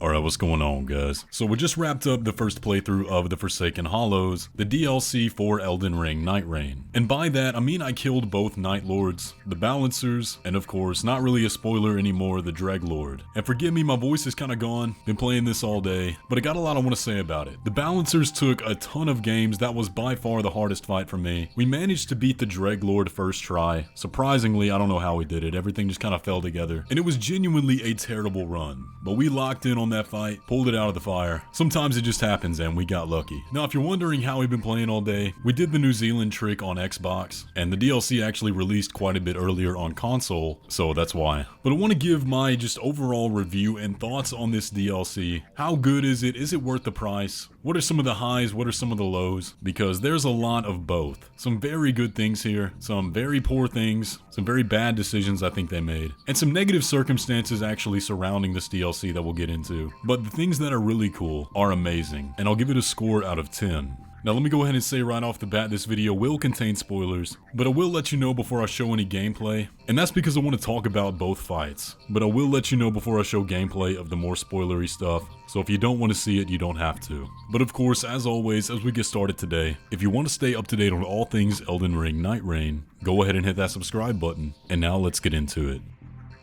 Alright, what's going on, guys? So we just wrapped up the first playthrough of the Forsaken Hollows, the DLC for Elden Ring Nightreign. And by that, I mean I killed both Night Lords, the Balancers, and of course, not really a spoiler anymore, the Dreg Lord. And forgive me, my voice is kinda gone, been playing this all day, but I got a lot I want to say about it. The Balancers took a ton of games, that was by far the hardest fight for me. We managed to beat the Dreg Lord first try. Surprisingly, I don't know how we did it, everything just kinda fell together. And it was genuinely a terrible run. But we locked in on that fight, pulled it out of the fire. Sometimes it just happens and we got lucky. Now if you're wondering how we've been playing all day, we did the New Zealand trick on Xbox, and the DLC actually released quite a bit earlier on console, so that's why. But I want to give my just overall review and thoughts on this DLC. How good is it? Is it worth the price? What are some of the highs? What are some of the lows? Because there's a lot of both. Some very good things here, some very poor things, some very bad decisions I think they made, and some negative circumstances actually surrounding this DLC that we'll get into. But the things that are really cool are amazing, and I'll give it a score out of 10. Now let me go ahead and say right off the bat, this video will contain spoilers, but I will let you know before I show any gameplay, and that's because I want to talk about both fights. But I will let you know before I show gameplay of the more spoilery stuff, so if you don't want to see it, you don't have to. But of course, as always, as we get started today, if you want to stay up to date on all things Elden Ring Nightreign, go ahead and hit that subscribe button, and now let's get into it.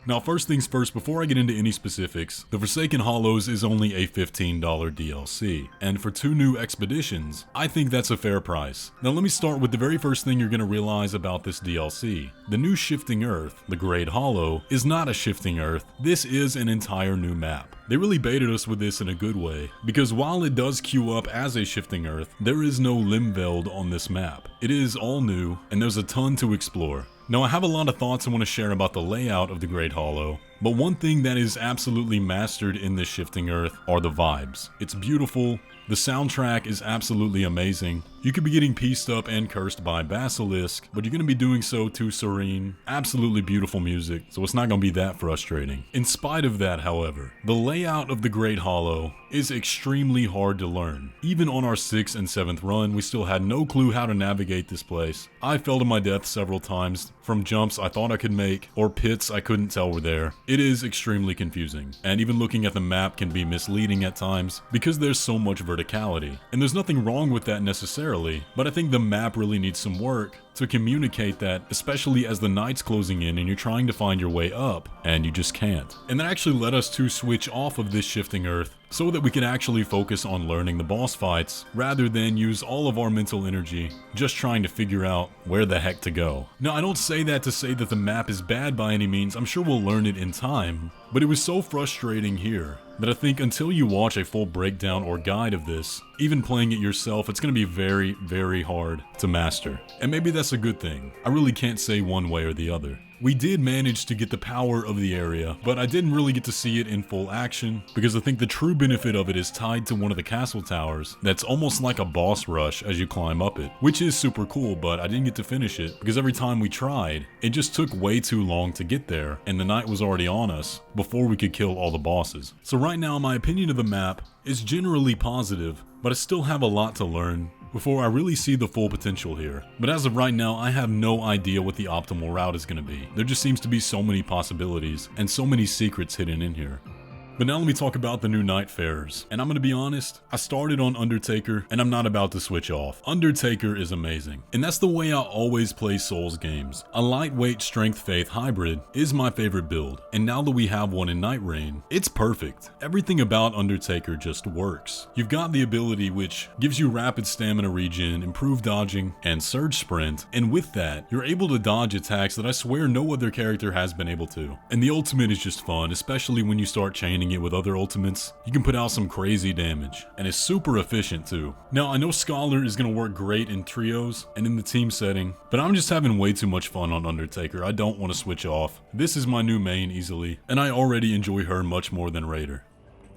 Now first things first, before I get into any specifics, the Forsaken Hollows is only a $15 DLC, and for 2 new expeditions, I think that's a fair price. Now let me start with the very first thing you're going to realize about this DLC. The new Shifting Earth, the Great Hollow, is not a Shifting Earth, this is an entire new map. They really baited us with this in a good way, because while it does queue up as a Shifting Earth, there is no Limveld on this map. It is all new, and there's a ton to explore. Now I have a lot of thoughts I want to share about the layout of the Great Hollow, but one thing that is absolutely mastered in this Shifting Earth are the vibes. It's beautiful, the soundtrack is absolutely amazing. You could be getting pieced up and cursed by Basilisk, but you're going to be doing so to serene, absolutely beautiful music, so it's not going to be that frustrating. In spite of that, however, the layout of the Great Hollow is extremely hard to learn. Even on our 6th and 7th run, we still had no clue how to navigate this place. I fell to my death several times, from jumps I thought I could make, or pits I couldn't tell were there. It is extremely confusing, and even looking at the map can be misleading at times, because there's so much verticality. And there's nothing wrong with that necessarily, but I think the map really needs some work to communicate that, especially as the night's closing in and you're trying to find your way up, and you just can't. And that actually led us to switch off of this Shifting Earth so that we could actually focus on learning the boss fights, rather than use all of our mental energy just trying to figure out where the heck to go. Now I don't say that to say that the map is bad by any means, I'm sure we'll learn it in time, but it was so frustrating here that I think until you watch a full breakdown or guide of this, even playing it yourself, it's going to be very, very hard to master. And maybe that's a good thing. I really can't say one way or the other. We did manage to get the power of the area, but I didn't really get to see it in full action, because I think the true benefit of it is tied to one of the castle towers that's almost like a boss rush as you climb up it, which is super cool, but I didn't get to finish it because every time we tried, it just took way too long to get there, and the night was already on us before we could kill all the bosses. So right now, my opinion of the map is generally positive, but I still have a lot to learn before I really see the full potential here. But as of right now, I have no idea what the optimal route is going to be. There just seems to be so many possibilities and so many secrets hidden in here. But now let me talk about the new Nightfarers. And I'm gonna be honest, I started on Undertaker and I'm not about to switch off. Undertaker is amazing. And that's the way I always play Souls games. A lightweight strength-faith hybrid is my favorite build. And now that we have one in Nightreign, it's perfect. Everything about Undertaker just works. You've got the ability which gives you rapid stamina regen, improved dodging, and surge sprint. And with that, you're able to dodge attacks that I swear no other character has been able to. And the ultimate is just fun, especially when you start chaining it with other ultimates. You can put out some crazy damage, and it's super efficient too. Now I know Scholar is going to work great in trios and in the team setting, but I'm just having way too much fun on Undertaker. I don't want to switch off. This is my new main easily, and I already enjoy her much more than Raider.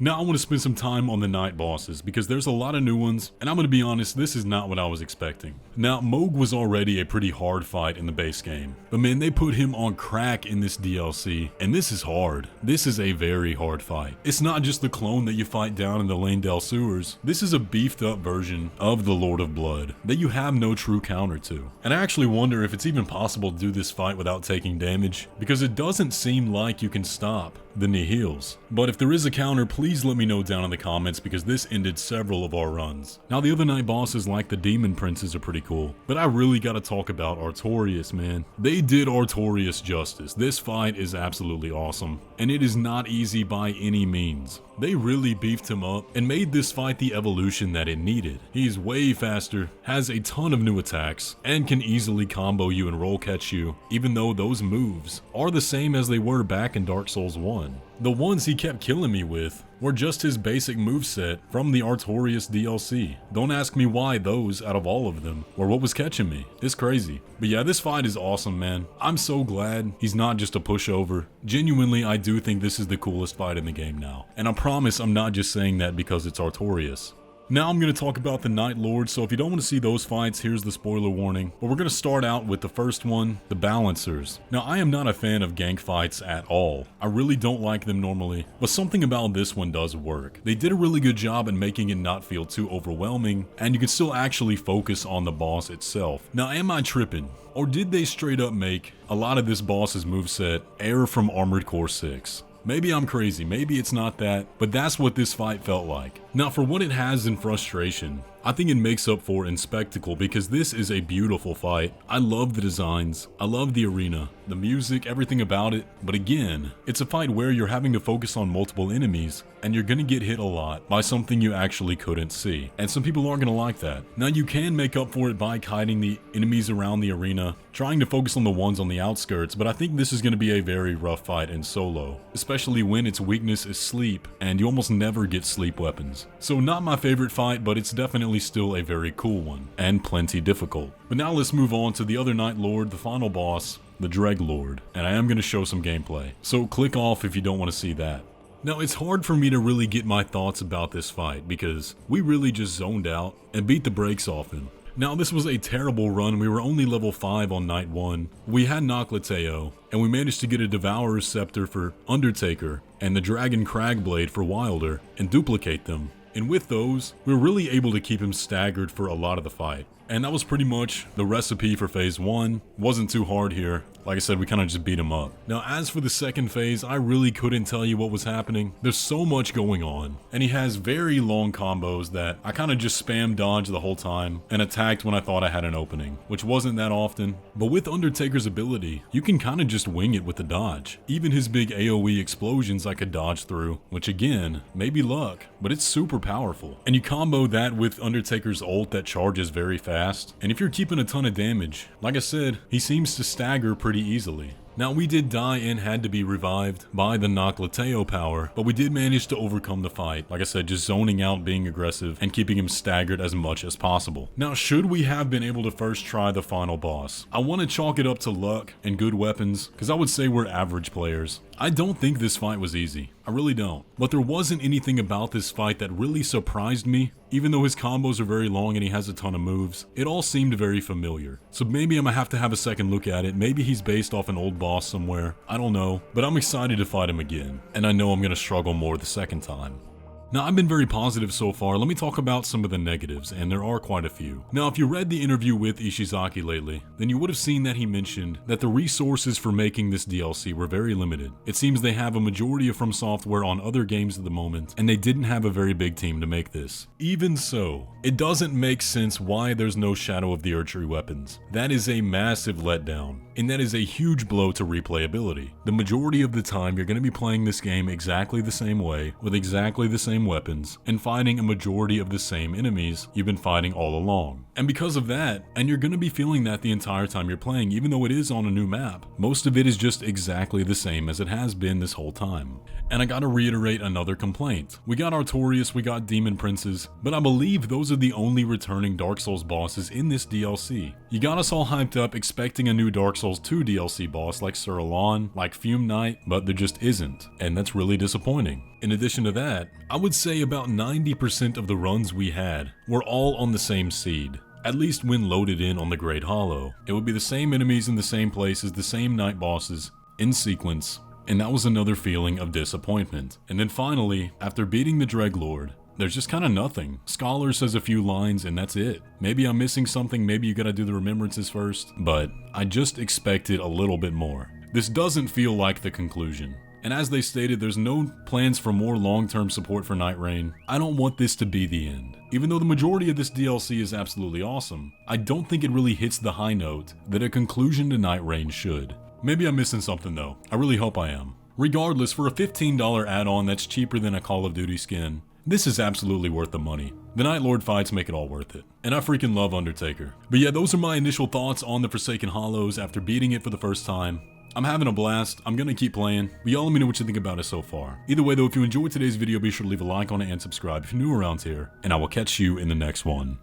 Now I want to spend some time on the night bosses, because there's a lot of new ones, and I'm going to be honest, this is not what I was expecting. Now, Moog was already a pretty hard fight in the base game, but man, they put him on crack in this DLC, and this is hard. This is a very hard fight. It's not just the clone that you fight down in the Lanedale sewers. This is a beefed up version of the Lord of Blood that you have no true counter to. And I actually wonder if it's even possible to do this fight without taking damage, because it doesn't seem like you can stop then he heals. But if there is a counter, please let me know down in the comments because this ended several of our runs. Now the other night bosses like the demon princes are pretty cool, but I really gotta talk about Artorias, man. They did Artorias justice. This fight is absolutely awesome, and it is not easy by any means. They really beefed him up and made this fight the evolution that it needed. He's way faster, has a ton of new attacks, and can easily combo you and roll catch you, even though those moves are the same as they were back in Dark Souls 1. The ones he kept killing me with were just his basic moveset from the Artorias DLC. Don't ask me why those, out of all of them, were what was catching me. It's crazy. But yeah, this fight is awesome, man. I'm so glad he's not just a pushover. Genuinely, I do think this is the coolest fight in the game now. And I promise I'm not just saying that because it's Artorias. Now I'm going to talk about the Night Lords, so if you don't want to see those fights, here's the spoiler warning. But we're going to start out with the first one, the Balancers. Now I am not a fan of gank fights at all. I really don't like them normally, but something about this one does work. They did a really good job in making it not feel too overwhelming, and you can still actually focus on the boss itself. Now am I tripping? Or did they straight up make a lot of this boss's moveset air from Armored Core 6? Maybe I'm crazy, maybe it's not that, but that's what this fight felt like. Now for what it has in frustration, I think it makes up for in spectacle because this is a beautiful fight. I love the designs, I love the arena, the music, everything about it, but again, it's a fight where you're having to focus on multiple enemies and you're gonna get hit a lot by something you actually couldn't see. And some people aren't gonna like that. Now you can make up for it by kiting the enemies around the arena, trying to focus on the ones on the outskirts, but I think this is gonna be a very rough fight in solo, especially when its weakness is sleep and you almost never get sleep weapons. So not my favorite fight, but it's definitely still a very cool one, and plenty difficult. But now let's move on to the other Night Lord, the final boss, the Dreglord, and I am going to show some gameplay. So click off if you don't want to see that. Now it's hard for me to really get my thoughts about this fight because we really just zoned out and beat the brakes off him. Now this was a terrible run. We were only level 5 on night 1. We had Noclateo, and we managed to get a Devourer's Scepter for Undertaker and the Dragon Cragblade for Wilder and duplicate them. And with those, we were really able to keep him staggered for a lot of the fight. And that was pretty much the recipe for phase 1. Wasn't too hard here. Like I said, we kind of just beat him up. Now as for the second phase, I really couldn't tell you what was happening. There's so much going on. And he has very long combos that I kind of just spam dodged the whole time and attacked when I thought I had an opening, which wasn't that often. But with Undertaker's ability, you can kind of just wing it with the dodge. Even his big AoE explosions I could dodge through, which again, maybe luck, but it's super powerful. And you combo that with Undertaker's ult that charges very fast. And if you're keeping a ton of damage, like I said, he seems to stagger pretty easily. Now we did die and had to be revived by the Noclateo power, but we did manage to overcome the fight. Like I said, just zoning out, being aggressive, and keeping him staggered as much as possible. Now should we have been able to first try the final boss? I want to chalk it up to luck and good weapons, because I would say we're average players. I don't think this fight was easy. I really don't. But there wasn't anything about this fight that really surprised me. Even though his combos are very long and he has a ton of moves, it all seemed very familiar. So maybe I'm gonna have to have a second look at it. Maybe he's based off an old boss somewhere. I don't know. But I'm excited to fight him again. And I know I'm gonna struggle more the second time. Now, I've been very positive so far. Let me talk about some of the negatives, and there are quite a few. Now, if you read the interview with Ishizaki lately, then you would have seen that he mentioned that the resources for making this DLC were very limited. It seems they have a majority of Fromsoftware on other games at the moment, and they didn't have a very big team to make this. Even so, it doesn't make sense why there's no Shadow of the Erdtree weapons. That is a massive letdown, and that is a huge blow to replayability. The majority of the time, you're going to be playing this game exactly the same way, with exactly the same weapons, and fighting a majority of the same enemies you've been fighting all along. And because of that, and you're going to be feeling that the entire time you're playing, even though it is on a new map, most of it is just exactly the same as it has been this whole time. And I gotta reiterate another complaint. We got Artorias, we got Demon Princes, but I believe those are the only returning Dark Souls bosses in this DLC. You got us all hyped up expecting a new Dark Souls 2 DLC boss like Sir Alon, like Fume Knight, but there just isn't, and that's really disappointing. In addition to that, I would say about 90% of the runs we had were all on the same seed. At least when loaded in on the Great Hollow. It would be the same enemies in the same places, the same night bosses, in sequence, and that was another feeling of disappointment. And then finally, after beating the Dreglord, there's just kind of nothing. Scholar says a few lines and that's it. Maybe I'm missing something, maybe you gotta do the remembrances first, but I just expected a little bit more. This doesn't feel like the conclusion. And as they stated, there's no plans for more long-term support for Nightreign. I don't want this to be the end. Even though the majority of this DLC is absolutely awesome, I don't think it really hits the high note that a conclusion to Nightreign should. Maybe I'm missing something though. I really hope I am. Regardless, for a $15 add-on that's cheaper than a Call of Duty skin, this is absolutely worth the money. The Night Lord fights make it all worth it. And I freaking love Undertaker. But yeah, those are my initial thoughts on the Forsaken Hollows after beating it for the first time. I'm having a blast. I'm gonna keep playing. But y'all let me know what you think about it so far. Either way though, if you enjoyed today's video, be sure to leave a like on it and subscribe if you're new around here. And I will catch you in the next one.